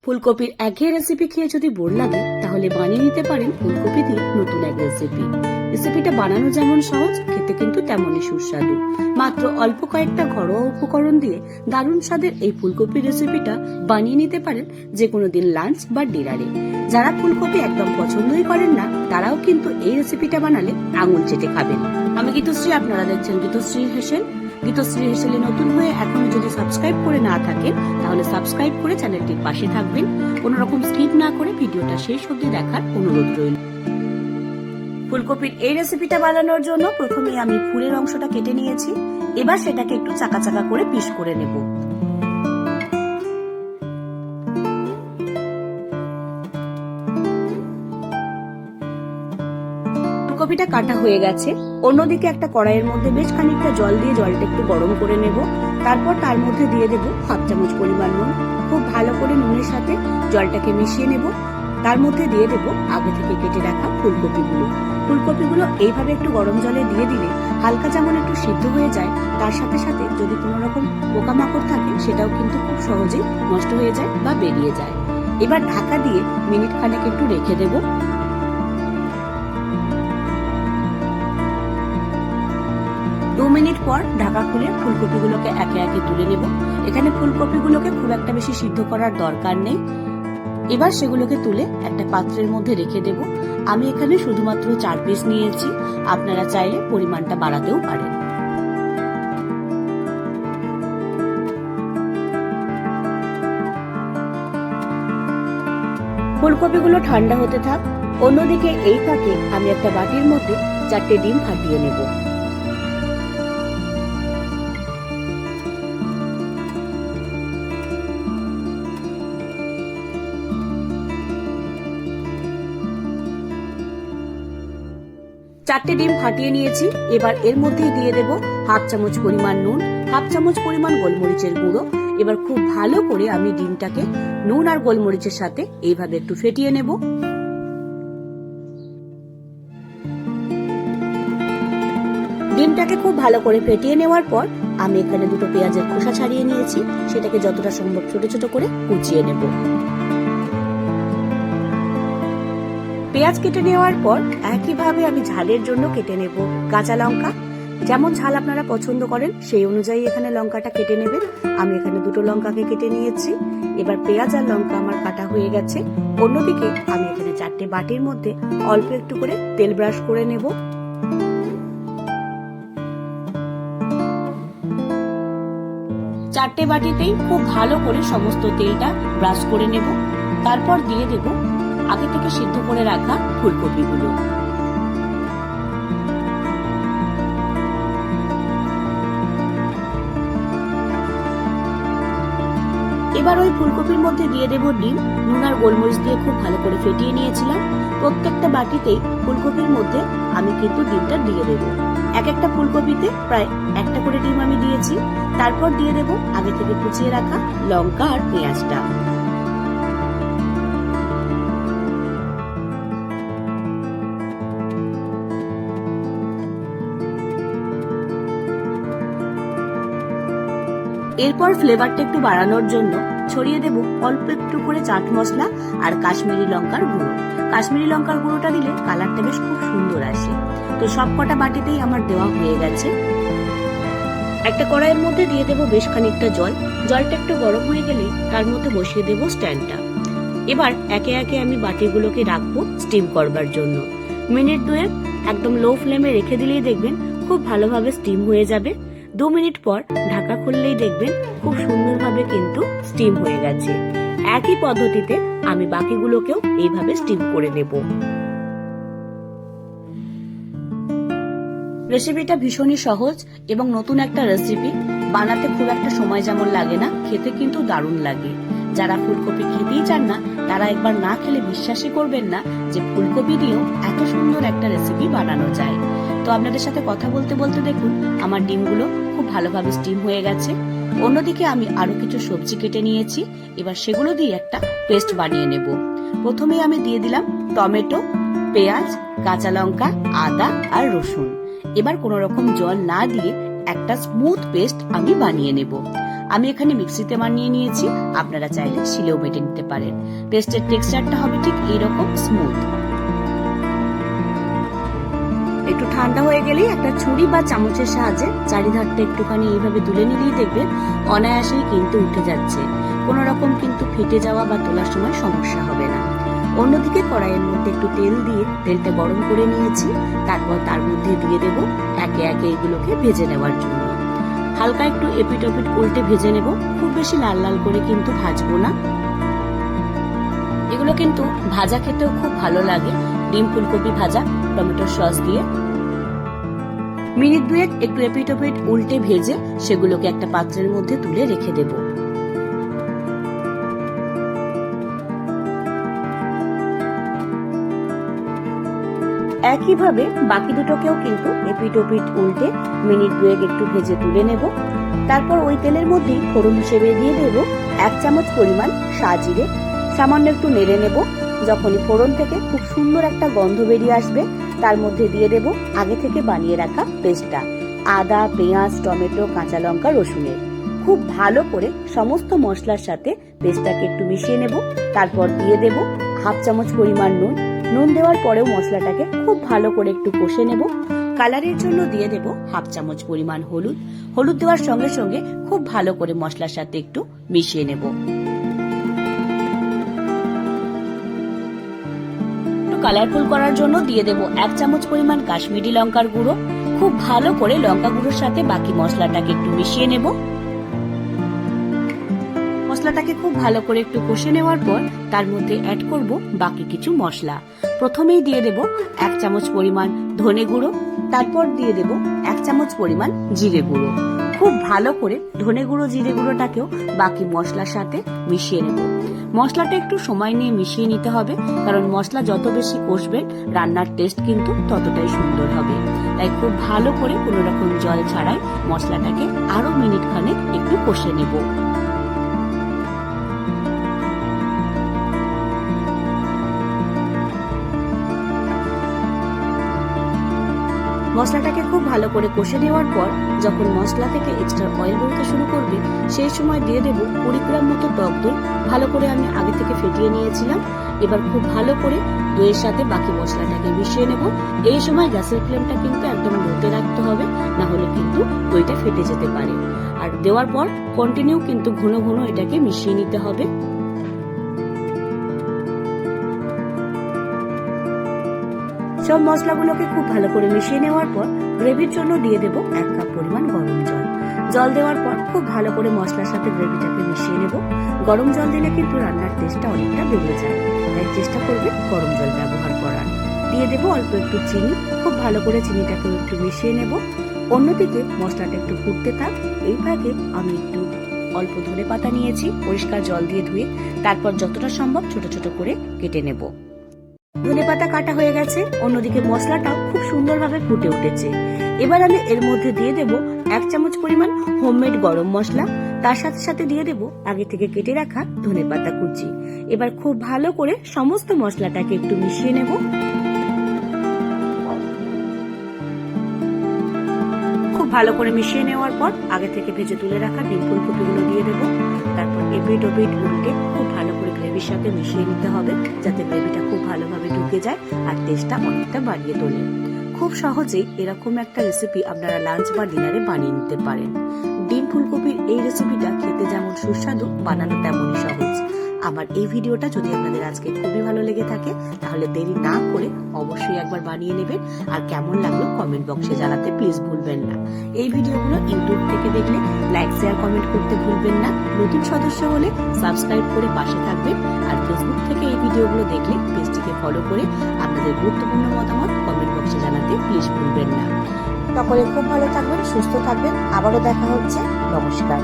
ফুলকপির একঘেয়ে রেসিপি খেয়ে যদি বোর লাগে তাহলে বানিয়ে নিতে পারেন ফুলকপি দিয়ে নতুন এক রেসিপি। রেসিপিটা বানানো যেমন সহজ, খেতে কিন্তু তেমনই সুস্বাদু। মাত্র অল্প কয়েকটা ঘরোয়া উপকরণ দিয়ে দারুণ স্বাদের এই ফুলকপির রেসিপিটা বানিয়ে নিতে পারেন যে কোনো দিন লাঞ্চ বা ডিনারে। যারা ফুলকপি একদম পছন্দই করেন না তারাও কিন্তু এই রেসিপিটা বানালে আঙুল চেটে খাবেন। আমি গীতশ্রী, আপনারা দেখছেন গীতশ্রী হেসেল। গীতশ্রী হেসেলে নতুন হয়ে এখনো যদি সাবস্ক্রাইব করে না থাকেন তাহলে সাবস্ক্রাইব করে চ্যানেলটির পাশে থাকবেন। কোন রকম স্কিপ না করে ভিডিওটা শেষ অবধি দেখার অনুরোধ রইল। ফুলকপির এই রেসিপিটা বানানোর জন্য প্রথমে আমি ফুলের অংশটা কেটে নিয়েছি। এবার সেটাকে একটু চাকা চাকা করে পিস করে নেব। ফুলকপিটা কাটা হয়ে গেছে। অন্যদিকে একটা কড়াইয়ের মধ্যে বেশ খানিকটা জল দিয়ে জলটা একটু গরম করে নেব। তারপর তার মধ্যে দিয়ে দেব হাফ চামচ পরিমাণ নুন। খুব ভালো করে নুনের সাথে জলটাকে মিশিয়ে নেব। তার মধ্যে দিয়ে দেব আগে থেকে কেটে রাখা ফুলকপিগুলো। ফুলকপিগুলো এইভাবে একটু গরম জলে দিয়ে দিলে হালকা যেমন একটু সিদ্ধ হয়ে যায়, তার সাথে সাথে যদি কোনো রকম পোকামাকড় থাকে সেটাও কিন্তু খুব সহজেই নষ্ট হয়ে যায় বা বেরিয়ে যায়। এবার ঢাকা দিয়ে মিনিট খানেক একটু রেখে দেব। 2 মিনিট পর ঢাকা খুলে ফুলকপিগুলোকে একে একে তুলে নেব। এখানে ফুলকপিগুলোকে খুব একটা বেশি সিদ্ধ করার দরকার নেই। এবার সেগুলোকে তুলে একটা পাত্রের মধ্যে রেখে দেব। আমি এখানে শুধুমাত্র 4 পিস নিয়েছি, আপনারা চাইলে পরিমাণটা বাড়াতেও পারেন। ফুলকপিগুলো ঠান্ডা হতে থাক। অন্যদিকে এই ফাঁকে আমি একটা বাটির মধ্যে 4টে ডিম ফাটিয়ে নেব। চারটে ডিম ফাটিয়ে নিয়েছি। এবার এর মধ্যে দিয়ে দেব হাফ চামচ পরিমাণ নুন, হাফ চামচ পরিমাণ গোলমরিচের গুঁড়ো। এবার খুব ভালো করে আমি ডিমটাকে নুন আর গোলমরিচের সাথে এইভাবে একটু ফেটিয়ে নেব। ডিমটাকে খুব ভালো করে ফেটিয়ে নেওয়ার পর আমি এখানে 2টো পেঁয়াজের খোসা ছাড়িয়ে নিয়েছি। সেটাকে যতটা সম্ভব ছোট ছোট করে কুচিয়ে নেব। পেঁয়াজ কেটে নেওয়ার পর একইভাবে আমি ঝালের জন্য কেটে নেব কাঁচা লঙ্কা। যেমন ঝাল আপনারা পছন্দ করেন সেই অনুযায়ী এখানে লঙ্কাটা কেটে নেবেন। আমি এখানে 2টো লঙ্কাকে কেটে নিয়েছি। এবার পেঁয়াজ আর লঙ্কা আমার কাটা হয়ে গেছে। অন্যদিকে আমি এখানে 4টে বাটির মধ্যে অল্প একটু করে তেল ব্রাশ করে নেব। চারটে বাটিতেই খুব ভালো করে সমস্ত তেলটা ব্রাশ করে নেব। তারপর দিয়ে দেব আগে থেকে সিদ্ধ করে রাখা ফুলকপিগুলো। এবার ওই ফুলকপির মধ্যে দিয়ে দেব ডিম। নুন আর গোলমরিচ দিয়ে খুব ভালো করে ফেটিয়ে নিয়েছিলাম। প্রত্যেকটা বাটিতেই ফুলকপির মধ্যে আমি কিন্তু ডিমটা দিয়ে দেব। এক একটা ফুলকপিতে প্রায় একটা করে ডিম আমি দিয়েছি। তারপর দিয়ে দেব আগে থেকে কুচিয়ে রাখা লঙ্কা আর পেঁয়াজটা। এরপর ফ্লেভারটা একটু বাড়ানোর জন্য ছড়িয়ে দেব অল্প একটু করে চাট মশলা আর কাশ্মীরি লঙ্কার গুঁড়ো। কাশ্মীরি লঙ্কার গুঁড়োটা দিলে কালারটা বেশ খুব সুন্দর আসে। তো সবকটা বাটিতেই আমার দেওয়া হয়ে গেছে। একটা কড়াইয়ের মধ্যে দিয়ে দেব বেশ খানিকটা জল। জলটা একটু গরম হয়ে গেলে তার মধ্যে বসিয়ে দেব স্ট্যান্ডটা। এবার একে একে আমি বাটিগুলোকে রাখবো স্টিম করবার জন্য। মিনিট 2 একদম লো ফ্লেমে রেখে দিলেই দেখবেন খুব ভালোভাবে স্টিম হয়ে যাবে। 2 মিনিট পর ঢাকা খুললেই দেখবেন খুব সুন্দরভাবে কিন্তু স্টিম হয়ে গেছে। একই পদ্ধতিতে আমি বাকিগুলোকেও এইভাবে স্টিম করে নেব। রেসিপিটা ভীষণই সহজ এবং নতুন একটা রেসিপি। বানাতে খুব একটা সময় যেমন লাগে না, খেতে কিন্তু দারুণ লাগে। যারা ফুলকপি খেতেই চান না তারা একবার না খেলে বিশ্বাসই করবেন না যে ফুলকপি দিয়েও এত সুন্দর একটা রেসিপি বানানো যায়। তো আপনাদের সাথে কথা বলতে বলতে দেখুন আমার ডিমগুলো খুব ভালোভাবে স্টিম হয়ে গেছে। অন্যদিকে আমি আরো কিছু সবজি কেটে নিয়েছি। এবার সেগুলো দিয়ে একটা পেস্ট বানিয়ে নেব। প্রথমে আমি দিয়ে দিলাম টমেটো, পেঁয়াজ, কাঁচা লঙ্কা, আদা আর রসুন। এবার কোনো রকম জল না দিয়ে একটা স্মুথ পেস্ট আমি বানিয়ে নেব। আমি এখানে মিক্সিতে বানিয়ে নিয়েছি, আপনারা চাইলে শিলেও বেটে নিতে পারেন। পেস্টের টেক্সচারটা হবে ঠিক এইরকম স্মুথ। একটু ঠান্ডা হয়ে গেলেই একটা ছুরি বা চামচের সাহায্যে চারিধারটা একটুখানি এইভাবে তুলে নিলেই দেখবেন অনায়াসেই কিন্তু উঠে যাচ্ছে। কোনো রকম কিন্তু ফেটে যাওয়া বা তোলার সময় সমস্যা হবে না। অন্যদিকে কড়াইয়ের মধ্যে একটু তেল দিয়ে তেলটা গরম করে নিয়েছি, তারপর তার মধ্যে দিয়ে দেব একে একে এগুলোকে ভেজে নেওয়ার জন্য। হালকা একটু এপিট ওপিট উল্টে ভেজে নেব, খুব বেশি লাল লাল করে কিন্তু ভাজবো না। এগুলো কিন্তু ভাজা খেতেও খুব ভালো লাগে, ডিম ফুলকপি ভাজা টমেটো সস দিয়ে। মিনিট দুয়েক একটু এপিট ওপিট উল্টে ভেজে সেগুলোকে একটা পাত্রের মধ্যে তুলে রেখে দেব। একইভাবে বাকি দুটোকেও কিন্তু এপিট ওপিট উল্টে মিনিট দুয়েক একটু ভেজে তুলে নেব। তারপর ওই তেলের মধ্যেই ফোড়ন হিসেবে দিয়ে দেব 1 চামচ পরিমাণ সাজিরে, সামান্য একটু নেড়ে নেব। যখনই ফোড়ন থেকে খুব সুন্দর একটা গন্ধ বেরিয়ে আসবে, তার মধ্যে দিয়ে দেব আগে থেকে বানিয়ে রাখা পেস্টটা, আদা, পেঁয়াজ, টমেটো, কাঁচা লঙ্কা, রসুনের। খুব ভালো করে সমস্ত মশলার সাথে পেস্টটাকে একটু মিশিয়ে নেব। তারপর দিয়ে দেব 1/2 চামচ পরিমাণ নুন। নুন দেওয়ার পরেও মশলাটাকে খুব ভালো করে একটু কষে নেব। কালারের জন্য দিয়ে দেব 1/2 চামচ পরিমাণ হলুদ। হলুদ দেওয়ার সঙ্গে সঙ্গে খুব ভালো করে মশলার সাথে একটু মিশিয়ে নেব। কালারফুল করার জন্য দিয়ে দেব 1 চামচ পরিমাণ কাশ্মীরি লঙ্কার গুঁড়ো। খুব ভালো করে লঙ্কা গুঁড়োর সাথে বাকি মশলাটাকে একটু মিশিয়ে নেব। মশলাটাকে খুব ভালো করে একটু কষে নেওয়ার পর তার মধ্যে অ্যাড করব বাকি কিছু মশলা। প্রথমেই দিয়ে দেব 1 চামচ পরিমাণ ধনে গুঁড়ো, তারপর দিয়ে দেব 1 চামচ পরিমাণ জিরে গুঁড়ো। খুব ভালো করে ধনে গুঁড়ো জিরে গুঁড়োটাকেও বাকি মশলার সাথে মিশিয়ে নেব। মশলাটা একটু সময় নিয়ে মিশিয়ে নিতে হবে, কারণ মশলা যত বেশি কষবেন রান্নার টেস্ট কিন্তু ততটাই সুন্দর হবে। তাই খুব ভালো করে কোনো রকম জল ছাড়াই মশলাটাকে আরো মিনিট খানেক একটু কষে নেব। মশলাটাকে খুব ভালো করে কষে নেওয়ার পর যখন মশলা থেকে এক্সট্রা অয়েল বেরোতে শুরু করবে, সেই সময় দিয়ে দেব 20 গ্রাম মতো টক দই। ভালো করে আমি আগে থেকে ফেটিয়ে নিয়েছিলাম। এবার খুব ভালো করে দইয়ের সাথে বাকি মশলাটাকে মিশিয়ে নেব। এই সময় গ্যাসের ফ্লেমটা কিন্তু একদম লোতে রাখতে হবে, না হলে কিন্তু দইটা ফেটে যেতে পারে। আর দেওয়ার পর কন্টিনিউ কিন্তু ঘন ঘন এটাকে মিশিয়ে নিতে হবে। সব মশলাগুলোকে খুব ভালো করে মিশিয়ে নেওয়ার পর গ্রেভির জন্য দিয়ে দেব 1 কাপ পরিমাণ গরম জল। জল দেওয়ার পর খুব ভালো করে মশলার সাথে গ্রেভিটাকে মিশিয়ে নেব। গরম জল দিলে কিন্তু রান্নার টেস্টটা অনেকটা বেড়ে যায়, তাই চেষ্টা করবে গরম জল ব্যবহার করার। দিয়ে দেব অল্প একটু চিনি। খুব ভালো করে চিনিটাকে একটু মিশিয়ে নেব। অন্যদিকে মশলাটা একটু ফুটতে থাক। এই ফাঁকে আমি একটু অল্প ধনেপাতা নিয়েছি, পরিষ্কার জল দিয়ে ধুয়ে, তারপর যতটা সম্ভব ছোট ছোট করে কেটে নেব। ধনেপাতা কাটা হয়ে গেছে, অন্যদিকে মশলাটাও খুব সুন্দরভাবে ফুটে উঠেছে। এবার আমি এর মধ্যে দিয়ে দেব 1 চামচ পরিমাণ হোমমেড গরম মশলা। তার সাথে সাথে দিয়ে দেব আগে থেকে কেটে রাখা ধনেপাতা কুচি। এবার খুব ভালো করে সমস্ত মশলাটাকে একটু মিশিয়ে নেব। খুব ভালো করে মিশিয়ে নেওয়ার পর আগে থেকে ভেজে তুলে রাখা ডিম ফুলকপিগুলো দিয়ে দেব। তারপর এপিট ওপিট উল্টে খুব ভালো করে গ্রেভির সাথে মিশিয়ে নিতে হবে, যাতে গ্রেভিটা খুব ভালোভাবে ঢুকে যায় আর টেস্টটা অনেকটা বাড়িয়ে তোলে। খুব সহজেই এরকম একটা রেসিপি আপনারা লাঞ্চ বা ডিনারে বানিয়ে নিতে পারেন। ডিম ফুলকপির এই রেসিপিটা খেতে যেমন সুস্বাদু, বানানো তেমনই সহজ। আমার এই ভিডিওটা যদি আপনাদের আজকে খুবই ভালো লেগে থাকে, তাহলে দেরি না করে অবশ্যই একবার বানিয়ে নেবেন। আর কেমন লাগলো কমেন্ট বক্সে জানাতে প্লিজ ভুলবেন না। এই ভিডিওগুলো ইউটিউব থেকে দেখলে লাইক, শেয়ার, কমেন্ট করতে ভুলবেন না। নতুন সদস্য হলে সাবস্ক্রাইব করে পাশে থাকবেন। আর ফেসবুক থেকে এই ভিডিওগুলো দেখলে পেজটিকে ফলো করে আপনাদের গুরুত্বপূর্ণ মতামত কমেন্ট বক্সে জানাতে প্লিজ ভুলবেন না। সকলে খুব ভালো থাকবেন, সুস্থ থাকবেন। আবারও দেখা হচ্ছে। নমস্কার।